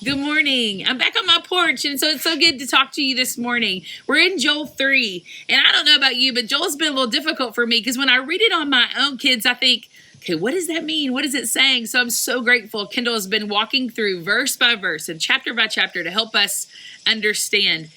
Good morning. I'm back on my porch, and so it's so good to talk to you this morning. We're in Joel 3, and I don't know about you, but Joel's been a little difficult for me because when I read it on my own, kids, I think, okay, what does that mean? What is it saying? So I'm so grateful. Kendall has been walking through verse by verse and chapter by chapter to help us understand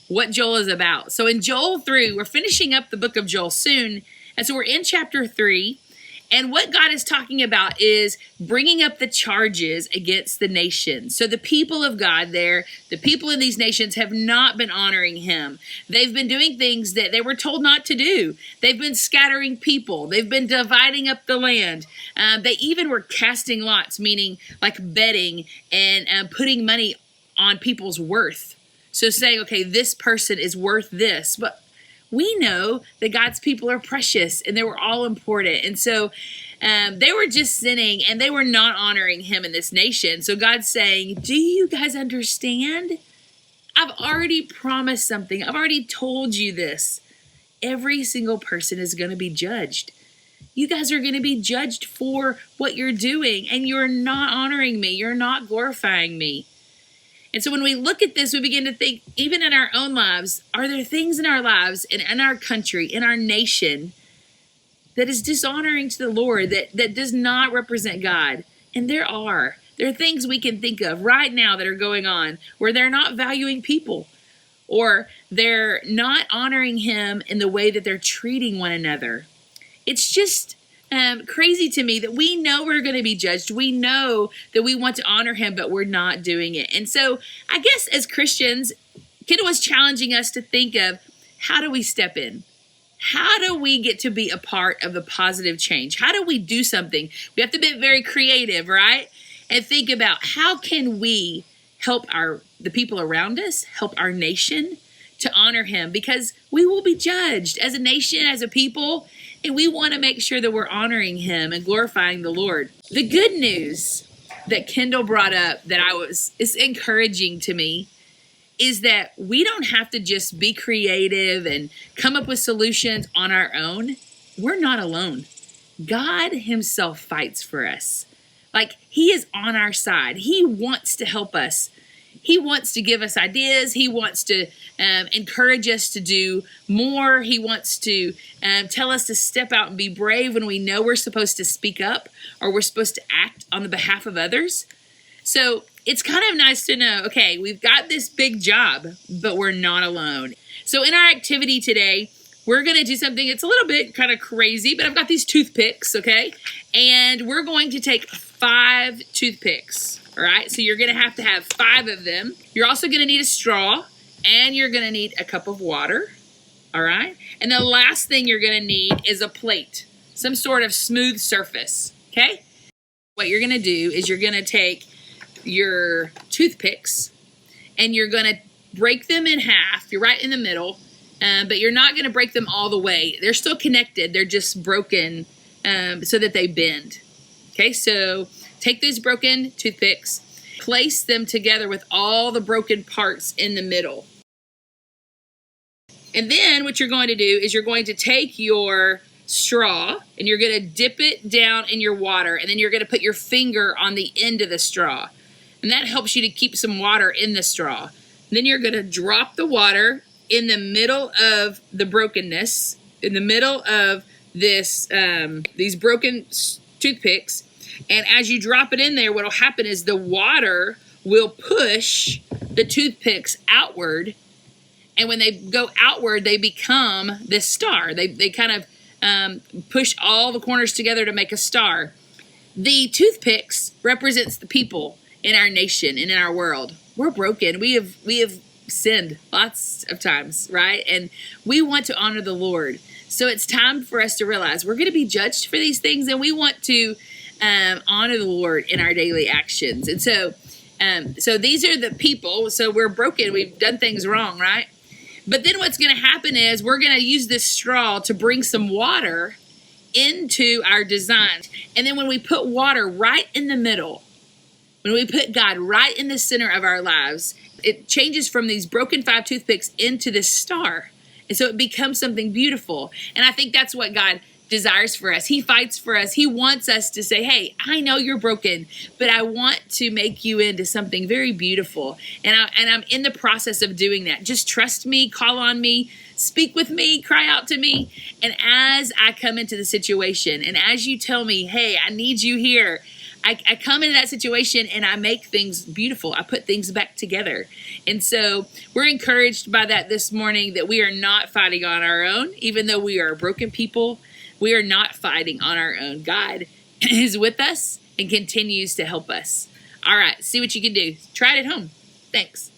what Joel is about. So in Joel 3, we're finishing up the book of Joel soon, and so we're in chapter 3. And what God is talking about is bringing up the charges against the nations. So the people of God there, the people in these nations have not been honoring him. They've been doing things that they were told not to do. They've been scattering people. They've been dividing up the land. They even were casting lots, meaning like betting and putting money on people's worth. So saying, okay, this person is worth this. But we know that God's people are precious and they were all important. And so they were just sinning and they were not honoring him in this nation. So God's saying, do you guys understand? I've already promised something. I've already told you this. Every single person is going to be judged. You guys are going to be judged for what you're doing, and you're not honoring me. You're not glorifying me. And so when we look at this, we begin to think, even in our own lives, are there things in our lives and in our country, in our nation, that is dishonoring to the Lord, that does not represent God? And there are. There are things we can think of right now that are going on where they're not valuing people, or they're not honoring him in the way that they're treating one another. It's just crazy to me that we know we're going to be judged. We know that we want to honor him, but we're not doing it. And so I guess as Christians, Kendall was challenging us to think of, how do we step in? How do we get to be a part of the positive change? How do we do something? We have to be very creative, right? And think about, how can we help the people around us, help our nation to honor him? Because we will be judged as a nation, as a people, and we want to make sure that we're honoring him and glorifying the Lord. The good news that Kendall brought up that is encouraging to me is that we don't have to just be creative and come up with solutions on our own. We're not alone. God himself fights for us. Like, he is on our side. He wants to help us. He wants to give us ideas. He wants to encourage us to do more. He wants to tell us to step out and be brave when we know we're supposed to speak up or we're supposed to act on the behalf of others. So it's kind of nice to know, okay, we've got this big job, but we're not alone. So in our activity today, we're going to do something, it's a little bit kind of crazy, but I've got these toothpicks, okay? And we're going to take 5 toothpicks. All right, so you're going to have 5 of them. You're also going to need a straw, and you're going to need a cup of water. All right, and the last thing you're going to need is a plate, some sort of smooth surface. Okay, what you're going to do is you're going to take your toothpicks and you're going to break them in half. You're right in the middle, but you're not going to break them all the way. They're still connected. They're just broken so that they bend. Okay, so take those broken toothpicks, place them together with all the broken parts in the middle. And then what you're going to do is you're going to take your straw and you're going to dip it down in your water, and then you're going to put your finger on the end of the straw. And that helps you to keep some water in the straw. And then you're going to drop the water in the middle of the brokenness, in the middle of this these broken toothpicks. And as you drop it in there, what will happen is the water will push the toothpicks outward. And when they go outward, they become this star. They kind of push all the corners together to make a star. The toothpicks represents the people in our nation and in our world. We're broken. We have sinned lots of times, right? And we want to honor the Lord. So it's time for us to realize we're going to be judged for these things, and we want to honor the Lord in our daily actions. And so these are the people. So we're broken. We've done things wrong, right? But then what's going to happen is we're going to use this straw to bring some water into our design. And then when we put water right in the middle, when we put God right in the center of our lives, it changes from these broken 5 toothpicks into this star. And so it becomes something beautiful. And I think that's what God desires for us. He fights for us. He wants us to say, hey, I know you're broken, but I want to make you into something very beautiful. And I'm in the process of doing that. Just trust me, call on me, speak with me, cry out to me. And as I come into the situation, and as you tell me, hey, I need you here, I come into that situation and I make things beautiful. I put things back together. And so we're encouraged by that this morning, that we are not fighting on our own. Even though we are broken people, we are not fighting on our own. God is with us and continues to help us. All right, see what you can do. Try it at home. Thanks.